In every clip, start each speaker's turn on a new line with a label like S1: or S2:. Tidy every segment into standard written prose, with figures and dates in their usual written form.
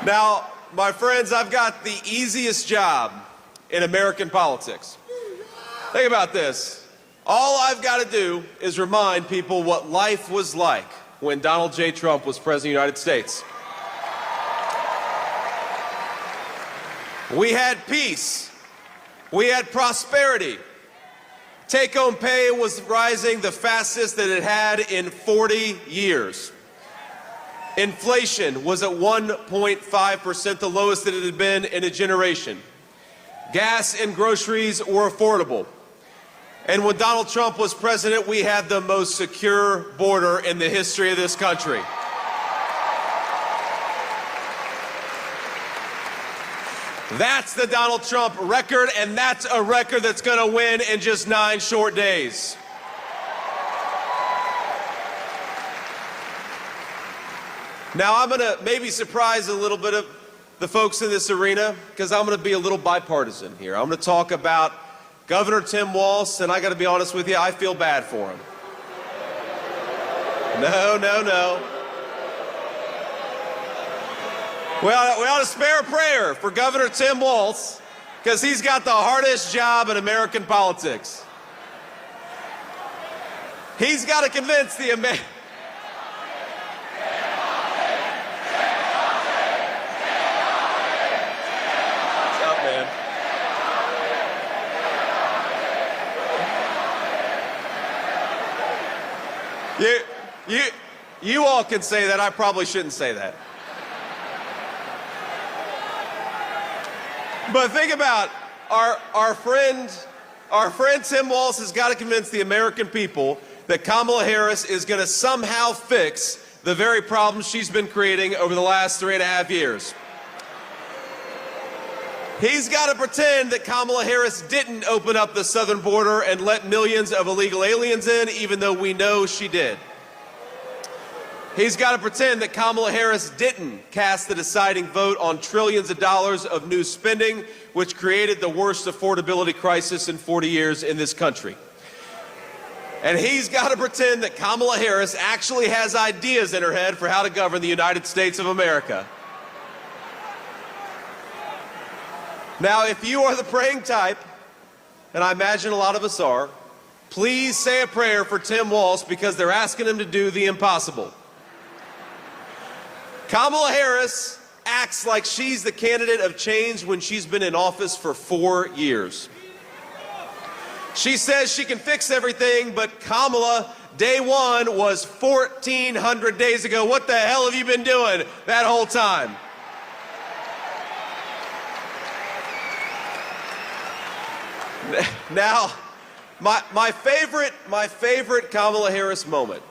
S1: Now, my friends, I've got the easiest job in American politics. Think about this. All I've got to do is remind people what life was like when Donald J. Trump was President of the United States. We had peace. We had prosperity. Take-home pay was rising the fastest that it had in 40 years. Inflation was at 1.5%, the lowest that it had been in a generation. Gas and groceries were affordable. And when Donald Trump was president, we had the most secure border in the history of this country. That's the Donald Trump record, and that's a record that's going to win in just 9 short days. Now, I'm going to maybe surprise a little bit of the folks in this arena, because I'm going to be a little bipartisan here. I'm going to talk about Governor Tim Walz, and I got to be honest with you, I feel bad for him. No. We ought to spare a prayer for Governor Tim Walz, because he's got the hardest job in American politics. He's got to convince the American... You all can say that. I probably shouldn't say that. But think about our friend Tim Walz has got to convince the American people that Kamala Harris is going to somehow fix the very problems she's been creating over the last 3.5 years. He's got to pretend that Kamala Harris didn't open up the southern border and let millions of illegal aliens in, even though we know she did. He's got to pretend that Kamala Harris didn't cast the deciding vote on trillions of dollars of new spending, which created the worst affordability crisis in 40 years in this country. And he's got to pretend that Kamala Harris actually has ideas in her head for how to govern the United States of America. Now, if you are the praying type, and I imagine a lot of us are, please say a prayer for Tim Walz, because they're asking him to do the impossible. Kamala Harris acts like she's the candidate of change when she's been in office for 4 years. She says she can fix everything, but Kamala, day one was 1,400 days ago. What the hell have you been doing that whole time? Now, my favorite Kamala Harris moment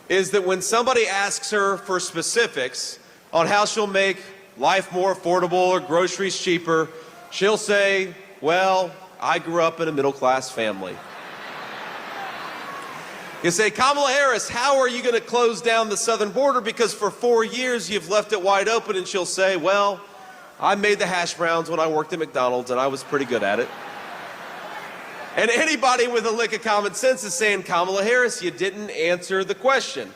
S1: is that when somebody asks her for specifics on how she'll make life more affordable or groceries cheaper, she'll say, well, I grew up in a middle-class family. You say, Kamala Harris, how are you going to close down the southern border? Because for 4 years you've left it wide open. And she'll say, well, I made the hash browns when I worked at McDonald's, and I was pretty good at it. And anybody with a lick of common sense is saying, Kamala Harris, you didn't answer the question.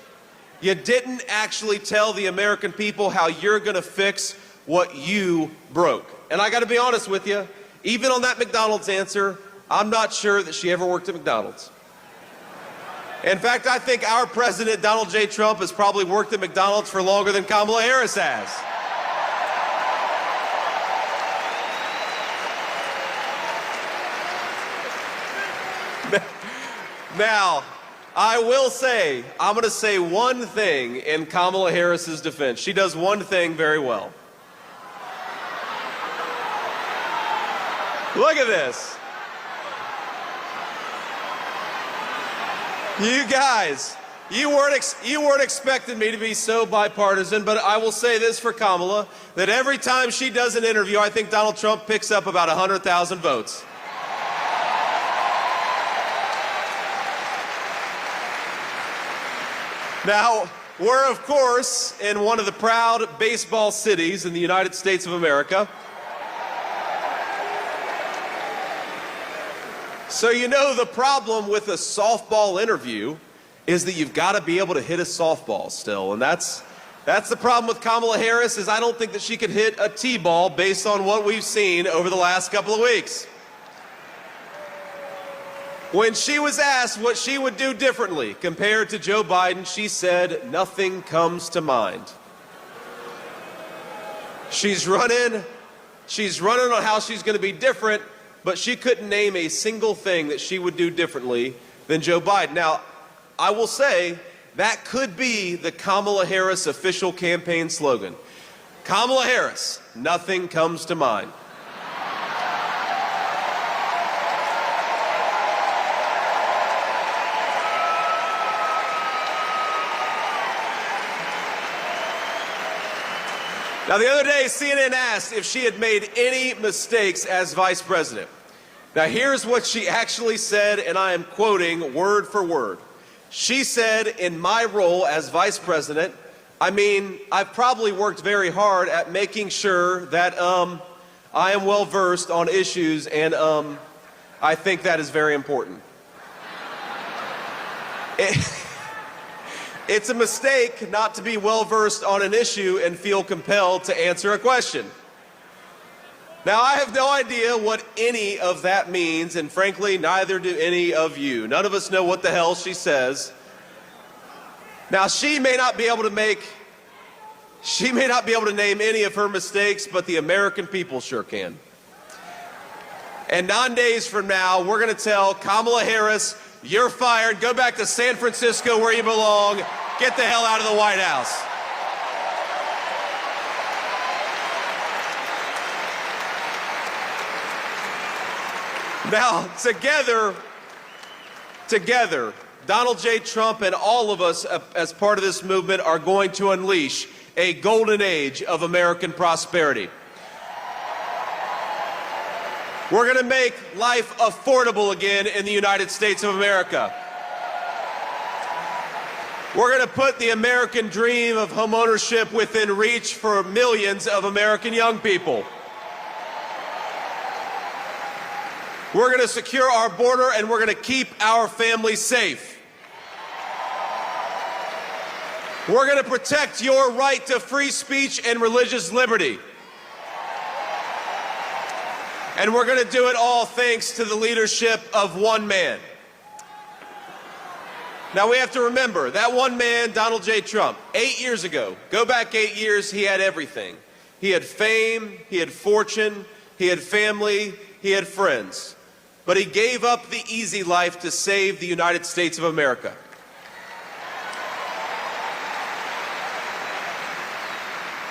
S1: You didn't actually tell the American people how you're going to fix what you broke. And I got to be honest with you, even on that McDonald's answer, I'm not sure that she ever worked at McDonald's. In fact, I think our president, Donald J. Trump, has probably worked at McDonald's for longer than Kamala Harris has. Now, I will say, I'm going to say one thing in Kamala Harris's defense. She does one thing very well. Look at this. You guys, you weren't expecting me to be so bipartisan, but I will say this for Kamala, that every time she does an interview, I think Donald Trump picks up about 100,000 votes. Now, we're, of course, in one of the proud baseball cities in the United States of America. So you know the problem with a softball interview is that you've got to be able to hit a softball still, and that's That's the problem with Kamala Harris, is I don't think that she could hit a T-ball based on what we've seen over the last couple of weeks. When she was asked what she would do differently compared to Joe Biden, she said, "Nothing comes to mind." She's running on how she's going to be different, but she couldn't name a single thing that she would do differently than Joe Biden. Now, I will say that could be the Kamala Harris official campaign slogan. Kamala Harris, nothing comes to mind. Now, the other day, CNN asked if she had made any mistakes as vice president. Now, here's what she actually said, and I am quoting word for word. She said, "In my role as vice president, I've probably worked very hard at making sure that I am well versed on issues, and I think that is very important." It's a mistake not to be well versed on an issue and feel compelled to answer a question. Now, I have no idea what any of that means, and frankly, neither do any of you. None of us know what the hell she says. Now, she may not be able to name any of her mistakes, but the American people sure can. And 9 days from now, we're going to tell Kamala Harris, "You're fired. Go back to San Francisco where you belong. Get the hell out of the White House." Now, together, Donald J. Trump and all of us as part of this movement are going to unleash a golden age of American prosperity. We're going to make life affordable again in the United States of America. We're going to put the American dream of homeownership within reach for millions of American young people. We're going to secure our border, and we're going to keep our families safe. We're going to protect your right to free speech and religious liberty. And we're going to do it all thanks to the leadership of one man. Now, we have to remember, that one man, Donald J. Trump, 8 years ago, go back 8 years, he had everything. He had fame, he had fortune, he had family, he had friends. But he gave up the easy life to save the United States of America.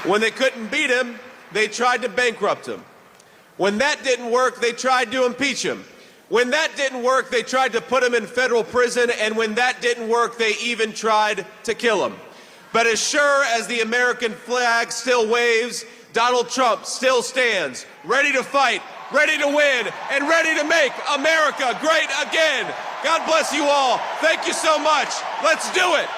S1: When they couldn't beat him, they tried to bankrupt him. When that didn't work, they tried to impeach him. When that didn't work, they tried to put him in federal prison, and when that didn't work, they even tried to kill him. But as sure as the American flag still waves, Donald Trump still stands, ready to fight, ready to win, and ready to make America great again. God bless you all. Thank you so much. Let's do it.